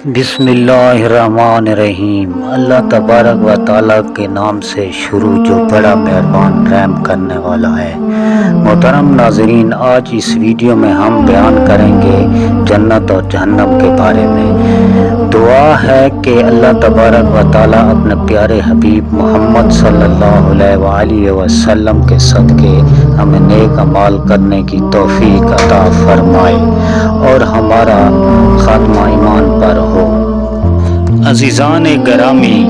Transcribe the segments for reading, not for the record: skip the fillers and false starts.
बिस्मिल्लाहिर्रहमानिर्रहीम। अल्लाह तबारक व ताला के नाम से शुरू जो बड़ा मेहरबान रहम करने वाला है। मोहतरम नाज़रीन, आज इस वीडियो में हम बयान करेंगे जन्नत और जहन्नम के बारे में। दुआ है कि अल्लाह तबारक व ताला अपने प्यारे हबीब मोहम्मद सल्लल्लाहु अलैहि वसल्लम के सदक़े हमें नेक अमाल करने की तौफीक अता फरमाए और हमारा खात्मा ईमान पर हो। अज़ीज़ान गरामी,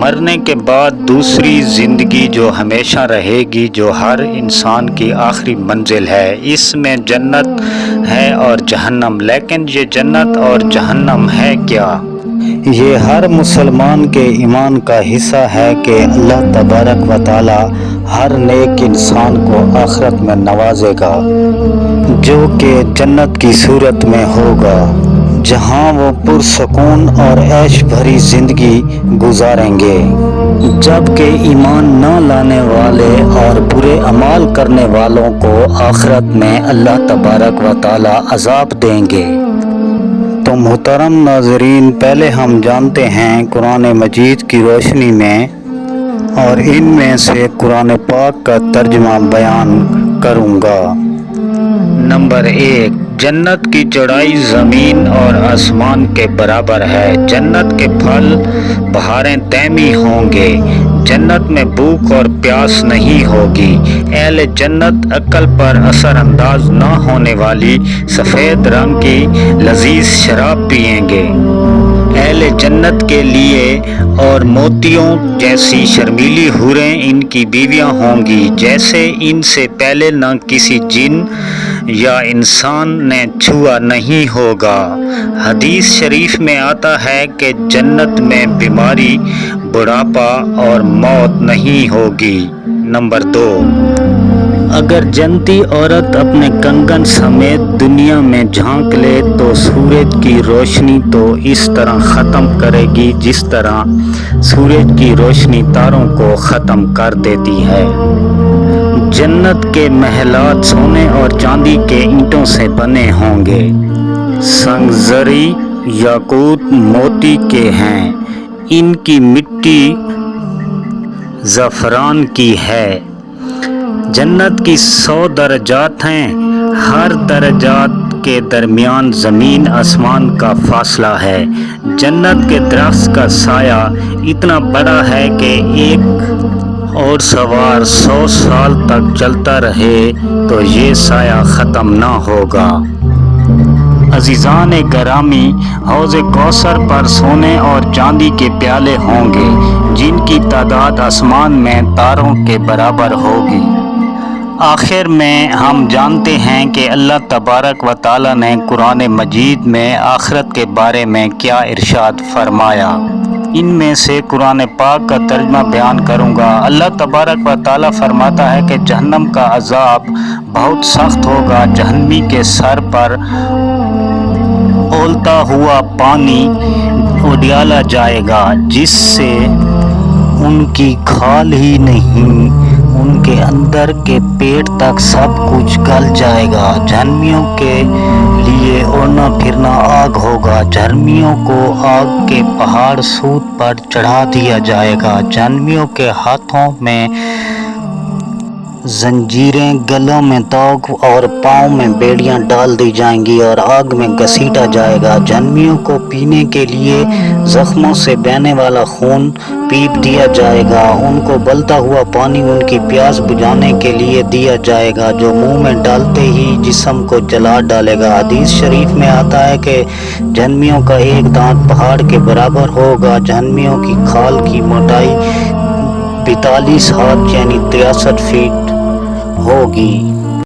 मरने के बाद दूसरी ज़िंदगी जो हमेशा रहेगी, जो हर इंसान की आखिरी मंजिल है, इसमें जन्नत है और जहन्नम। लेकिन ये जन्नत और जहन्नम है क्या? ये हर मुसलमान के ईमान का हिस्सा है कि अल्लाह तबारक व ताला हर नेक इंसान को आखिरत में नवाजेगा, जो कि जन्नत की सूरत में होगा, जहां वो पुरसकून और ऐश भरी ज़िंदगी गुजारेंगे। जबकि ईमान न लाने वाले और बुरे अमाल करने वालों को आखिरत में अल्लाह तबारक व ताला अज़ाब देंगे। तो मोहतरम नाज़रीन, पहले हम जानते हैं कुरान मजीद की रोशनी में, और इनमें से कुरान पाक का तर्जुमा बयान करूँगा। नंबर 1, जन्नत की चौड़ाई ज़मीन और आसमान के बराबर है। जन्नत के फल बहारें तैमी होंगे। जन्नत में भूख और प्यास नहीं होगी। अहले जन्नत अक्ल पर असर अंदाज न होने वाली सफ़ेद रंग की लजीज शराब पिएंगे। अहले जन्नत के लिए और मोतियों जैसी शर्मीली हुरें इनकी बीवियां होंगी, जैसे इनसे पहले न किसी जिन या इंसान ने छुआ नहीं होगा। हदीस शरीफ में आता है कि जन्नत में बीमारी, बुढ़ापा और मौत नहीं होगी। नंबर 2, अगर जन्नती औरत अपने कंगन समेत दुनिया में झांक ले तो सूरज की रोशनी तो इस तरह ख़त्म करेगी जिस तरह सूरज की रोशनी तारों को ख़त्म कर देती है। जन्नत के महलात सोने और चांदी के ईंटों से बने होंगे। संगजरी, याकूत, मोती के हैं। इनकी मिट्टी ज़फ़रान की है। जन्नत की 100 दर्जात हैं। हर दर्जात के दरमियान ज़मीन आसमान का फासला है। जन्नत के दरख्त का साया इतना बड़ा है कि एक और सवार 100 साल तक चलता रहे तो ये साया ख़त्म ना होगा। अज़ीज़ान गरामी, हौज़ कौसर पर सोने और चांदी के प्याले होंगे, जिनकी तादाद आसमान में तारों के बराबर होगी। आखिर में हम जानते हैं कि अल्लाह तबारक व ताला ने कुरान मजीद में आखिरत के बारे में क्या इरशाद फरमाया। इनमें से कुरान पाक का तर्जुमा बयान करूँगा। अल्लाह तबारक व ताला फरमाता है कि जहन्नम का अज़ाब बहुत सख्त होगा। जहन्नमी के सर पर उबलता हुआ पानी उड़ाला जाएगा, जिससे उनकी खाल ही नहीं, उनके अंदर के पेट तक सब कुछ गल जाएगा। जहन्नमियों के लिए उड़ना फिरना आग होगा। जहन्नमियों को आग के पहाड़ सूत पर चढ़ा दिया जाएगा। जहन्नमियों के हाथों में जंजीरें, गलों में तोक और पाँव में बेड़ियां डाल दी जाएंगी और आग में घसीटा जाएगा। जहन्नमियों को पीने के लिए जख्मों से बहने वाला खून पीप दिया जाएगा। उनको उबलता हुआ पानी उनकी प्यास बुझाने के लिए दिया जाएगा, जो मुंह में डालते ही जिस्म को जला डालेगा। हदीस शरीफ में आता है कि जहन्नमियों का एक दांत पहाड़ के बराबर होगा। जहन्नमियों की खाल की मोटाई 42 हाथ यानी 63 फीट होगी।